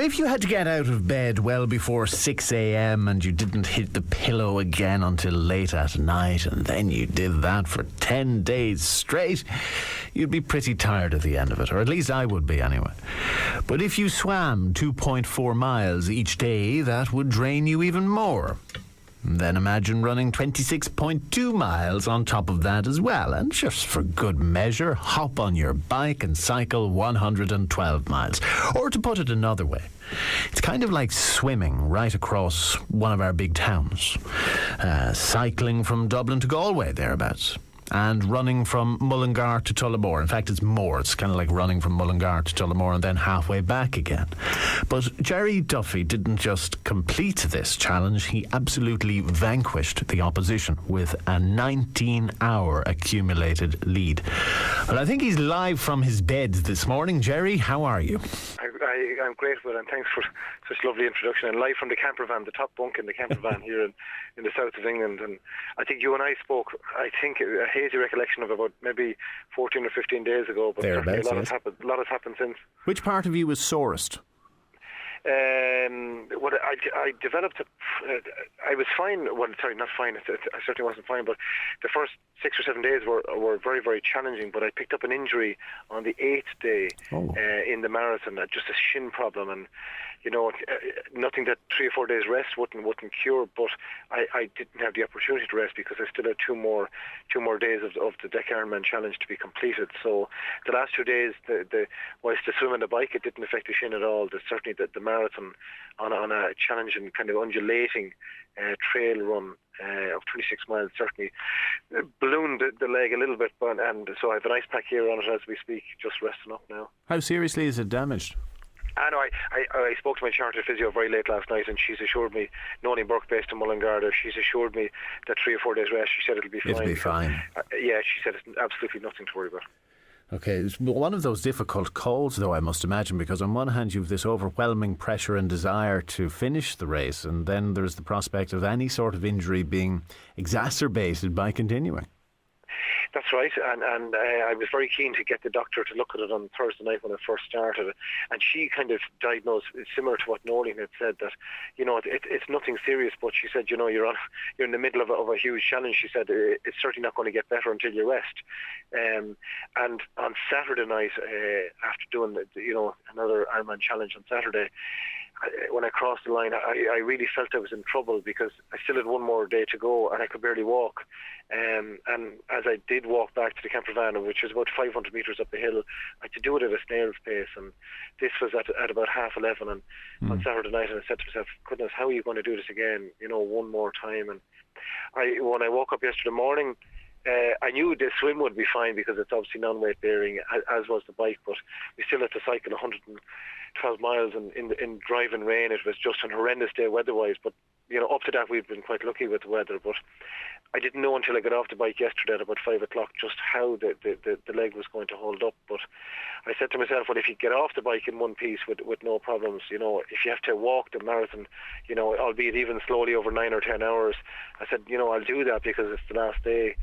if you had to get out of bed well before 6 a.m. and you didn't hit the pillow again until late at night, and then you did that for 10 days straight, you'd be pretty tired at the end of it, or at least I would be anyway. But if you swam 2.4 miles each day, that would drain you even more. Then imagine running 26.2 miles on top of that as well. And just for good measure, hop on your bike and cycle 112 miles. Or to put it another way, it's kind of like swimming right across one of our big towns. Cycling from Dublin to Galway, thereabouts. And running from Mullingar to Tullamore. In fact, it's more. It's kind of like running from Mullingar to Tullamore and then halfway back again. But Gerry Duffy didn't just complete this challenge, he absolutely vanquished the opposition with a 19-hour accumulated lead. Well, I think he's live from his bed this morning. Gerry, how are you? I'm great, Will, and thanks for such a lovely introduction. And live from the camper van, the top bunk in the camper van here in the south of England. And I think you and I spoke, I think, a hazy recollection of about maybe 14 or 15 days ago. But certainly a lot has happened since. Which part of you was sorest? What I developed, I was fine. Well, sorry, not fine. I certainly wasn't fine. But the first 6 or 7 days were very, very challenging. But I picked up an injury on the 8th day in the marathon, just a shin problem, and nothing that 3 or 4 days rest wouldn't cure. But I didn't have the opportunity to rest because I still had two more days of the Deca Enduroman challenge to be completed. So the last 2 days, whilst the swim and the bike, it didn't affect the shin at all. Certainly the marathon on a challenging kind of undulating trail run of 26 miles certainly ballooned the leg a little bit, and so I have an ice pack here on it as we speak, just resting up now. How seriously is it damaged? I spoke to my chartered physio very late last night, and she's assured me, Noni Burke based in Mullingar, she's assured me that 3 or 4 days rest, she said it'll be fine. It'll be fine. Yeah, she said it's absolutely nothing to worry about. Okay, it's one of those difficult calls, though, I must imagine, because on one hand you've this overwhelming pressure and desire to finish the race, and then there's the prospect of any sort of injury being exacerbated by continuing. That's right, and I was very keen to get the doctor to look at it on Thursday night when I first started, and she kind of diagnosed, similar to what Nolan had said, that it's nothing serious, but she said you're in the middle of a huge challenge. She said it's certainly not going to get better until you rest. And on Saturday night, after doing another Ironman challenge on Saturday, when I crossed the line, I really felt I was in trouble because I still had one more day to go and I could barely walk. And as I did walk back to the camper van, which was about 500 metres up the hill, I had to do it at a snail's pace. And this was at about 11:30 on Saturday night, and I said to myself, goodness, how are you going to do this again, one more time? And when I woke up yesterday morning, I knew the swim would be fine because it's obviously non-weight bearing, as was the bike, but we still had to cycle 112 miles in driving rain. It was just an horrendous day weather-wise, but up to that we've been quite lucky with the weather. But I didn't know until I got off the bike yesterday at about 5 o'clock just how the leg was going to hold up. But I said to myself, well, if you get off the bike in one piece with no problems, if you have to walk the marathon, albeit even slowly over 9 or 10 hours, I said, I'll do that because it's the last day.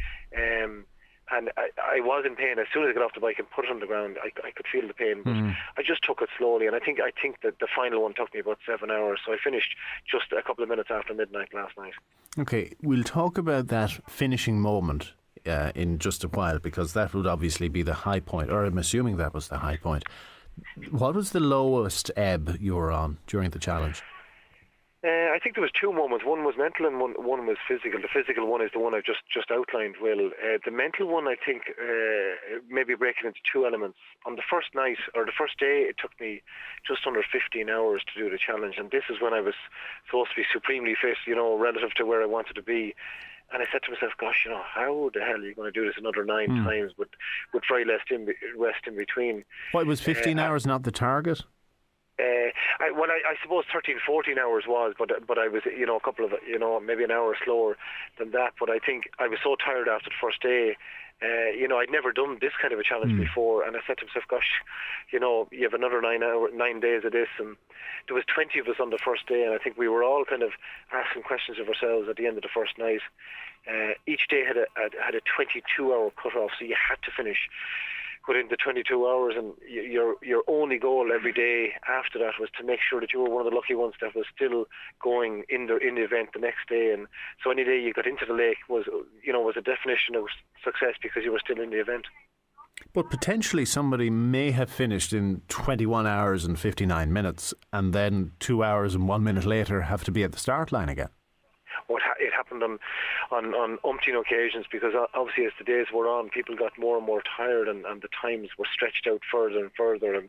And I was in pain. As soon as I got off the bike and put it on the ground, I could feel the pain. But I just took it slowly, and I think that the final one took me about 7 hours. So I finished just a couple of minutes after midnight last night. Okay, we'll talk about that finishing moment in just a while, because that would obviously be the high point, or I'm assuming that was the high point. What was the lowest ebb you were on during the challenge? I think there was two moments. One was mental and one was physical. The physical one is the one I just outlined, Will. The mental one, I think, maybe breaking into two elements. On the first night, or the first day, it took me just under 15 hours to do the challenge. And this is when I was supposed to be supremely fit, relative to where I wanted to be. And I said to myself, gosh, how the hell are you going to do this another 9 times with very less rest in between? What, was 15 hours not the target? I suppose 13, 14 hours was, but I was, a couple of, maybe an hour slower than that. But I think I was so tired after the first day. I'd never done this kind of a challenge before, and I said to myself, gosh, you have another 9 days of this, and there was 20 of us on the first day, and I think we were all kind of asking questions of ourselves at the end of the first night. Each day had a 22-hour cut-off, so you had to finish within the 22 hours, and your only goal every day after that was to make sure that you were one of the lucky ones that was still going in the event the next day. And so any day you got into the lake was a definition of success because you were still in the event. But potentially somebody may have finished in 21 hours and 59 minutes and then 2 hours and 1 minute later have to be at the start line again. It happened on umpteen occasions, because obviously as the days wore on, people got more and more tired, and the times were stretched out further and further. And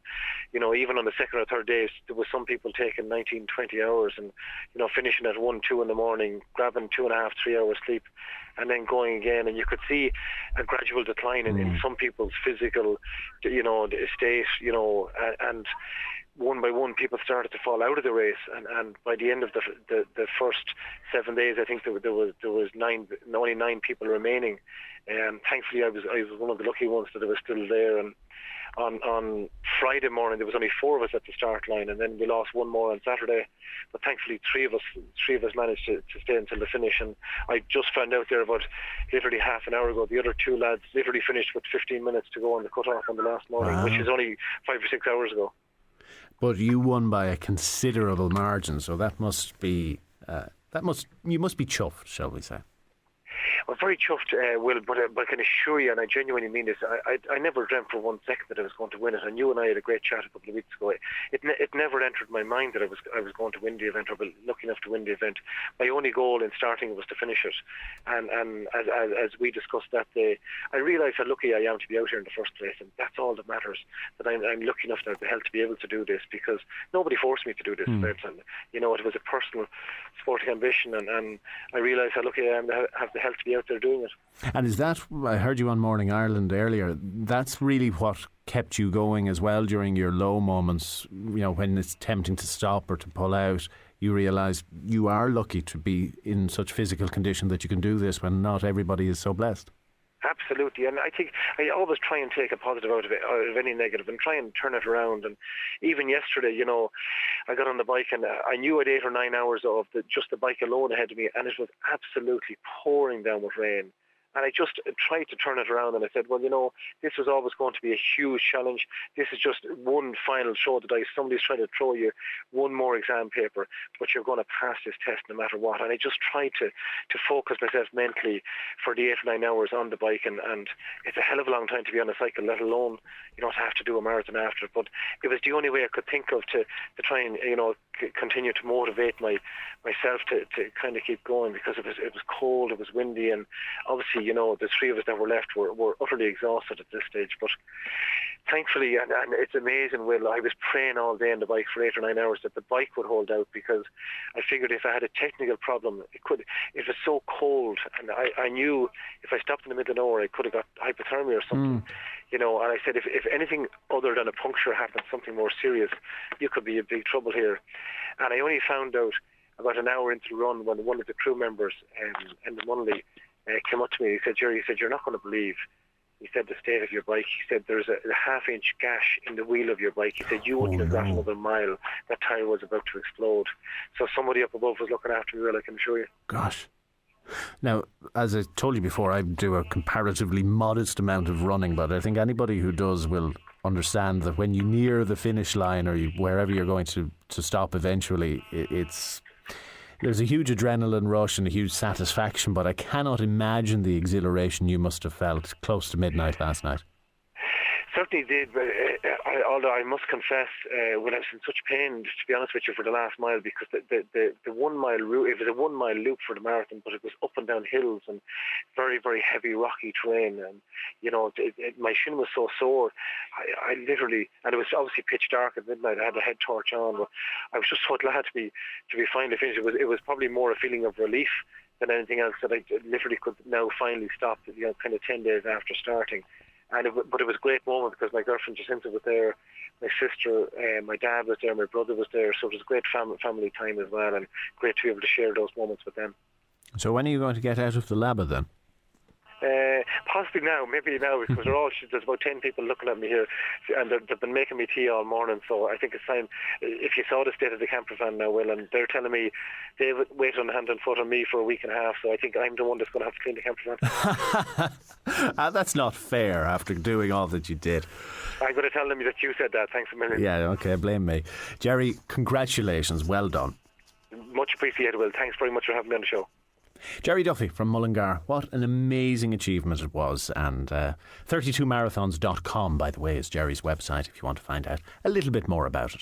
even on the second or third days, there was some people taking 19, 20 hours and finishing at 1, 2 in the morning, grabbing 2.5, 3 hours sleep, and then going again. And you could see a gradual decline in some people's physical state, and one by one people started to fall out of the race, and by the end of the first 7 days, I think there was only 9 people remaining, and thankfully I was one of the lucky ones that I was still there. And on Friday morning there was only 4 of us at the start line, and then we lost one more on Saturday, but thankfully three of us managed to stay until the finish. And I just found out there about literally half an hour ago, the other 2 lads literally finished with 15 minutes to go on the cut-off on the last morning, which is only 5 or 6 hours ago. But you won by a considerable margin, so that must be you must be chuffed, shall we say? I'm very chuffed, Will, but I can assure you, and I genuinely mean this, I never dreamt for 1 second that I was going to win it. And you and I had a great chat a couple of weeks ago. It never entered my mind that I was going to win the event or be lucky enough to win the event. My only goal in starting was to finish it. And as we discussed that day, I realised how lucky I am to be out here in the first place, and that's all that matters, that I'm lucky enough to have the health to be able to do this, because nobody forced me to do this event. And, it was a personal sporting ambition, and I realised how lucky I am to have the health to be out there doing it. And is that, I heard you on Morning Ireland earlier, that's really what kept you going as well during your low moments, when it's tempting to stop or to pull out? You realise you are lucky to be in such physical condition that you can do this when not everybody is so blessed. Absolutely, and I think I always try and take a positive out of any negative and try and turn it around. And even yesterday, I got on the bike and I knew I had 8 or 9 hours of just the bike alone ahead of me, and it was absolutely pouring down with rain. And I just tried to turn it around, and I said, well, this was always going to be a huge challenge. This is just one final throw of the dice. Somebody's trying to throw you one more exam paper, but you're going to pass this test no matter what. And I just tried to focus myself mentally for the 8 or 9 hours on the bike, and it's a hell of a long time to be on a cycle, let alone, to have to do a marathon after. But it was the only way I could think of to try and, continue to motivate myself to kind of keep going, because it was cold, it was windy, and obviously, the 3 of us that were left were utterly exhausted at this stage. But thankfully, and it's amazing, Will, I was praying all day on the bike for 8 or 9 hours that the bike would hold out, because I figured if I had a technical problem, it was so cold, and I knew if I stopped in the middle of nowhere, I could have got hypothermia or something. And I said, if anything other than a puncture happens, something more serious, you could be in big trouble here. And I only found out about an hour into the run when one of the crew members in the Mullingar came up to me. He said, Gerry, you're not going to believe, he said, the state of your bike. He said, there's a half-inch gash in the wheel of your bike. He said, you wouldn't have got another mile. That tyre was about to explode. So somebody up above was looking after me, Will, I can assure you. Gosh. Now, as I told you before, I do a comparatively modest amount of running, but I think anybody who does will understand that when you near the finish line or wherever you're going to stop eventually, there's a huge adrenaline rush and a huge satisfaction, but I cannot imagine the exhilaration you must have felt close to midnight last night. Certainly did, but although I must confess, when I was in such pain, to be honest with you, for the last mile, because the 1 mile route, it was a 1 mile loop for the marathon, but it was up and down hills and very, very heavy rocky terrain, and my shin was so sore, I literally, and it was obviously pitch dark at midnight. I had a head torch on, but I was just so glad to be finally finished. It was probably more a feeling of relief than anything else, that I literally could now finally stop, kind of 10 days after starting. But it was a great moment, because my girlfriend Jacinta was there, my sister, my dad was there, my brother was there, so it was great family time as well, and great to be able to share those moments with them. So when are you going to get out of the lab then? Possibly now, maybe now, because there's about 10 people looking at me here, and they've been making me tea all morning, so I think it's time. If you saw the state of the camper van now, Will, and they're telling me they've waited on hand and foot on me for a week and a half, so I think I'm the one that's going to have to clean the camper van. That's not fair after doing all that you did. I'm going to tell them that you said that. Thanks a million. Yeah, okay, blame me. Gerry, congratulations, well done. Much appreciated, Will. Thanks very much for having me on the show. Gerry Duffy from Mullingar. What an amazing achievement it was. And 32marathons.com, by the way, is Gerry's website if you want to find out a little bit more about it.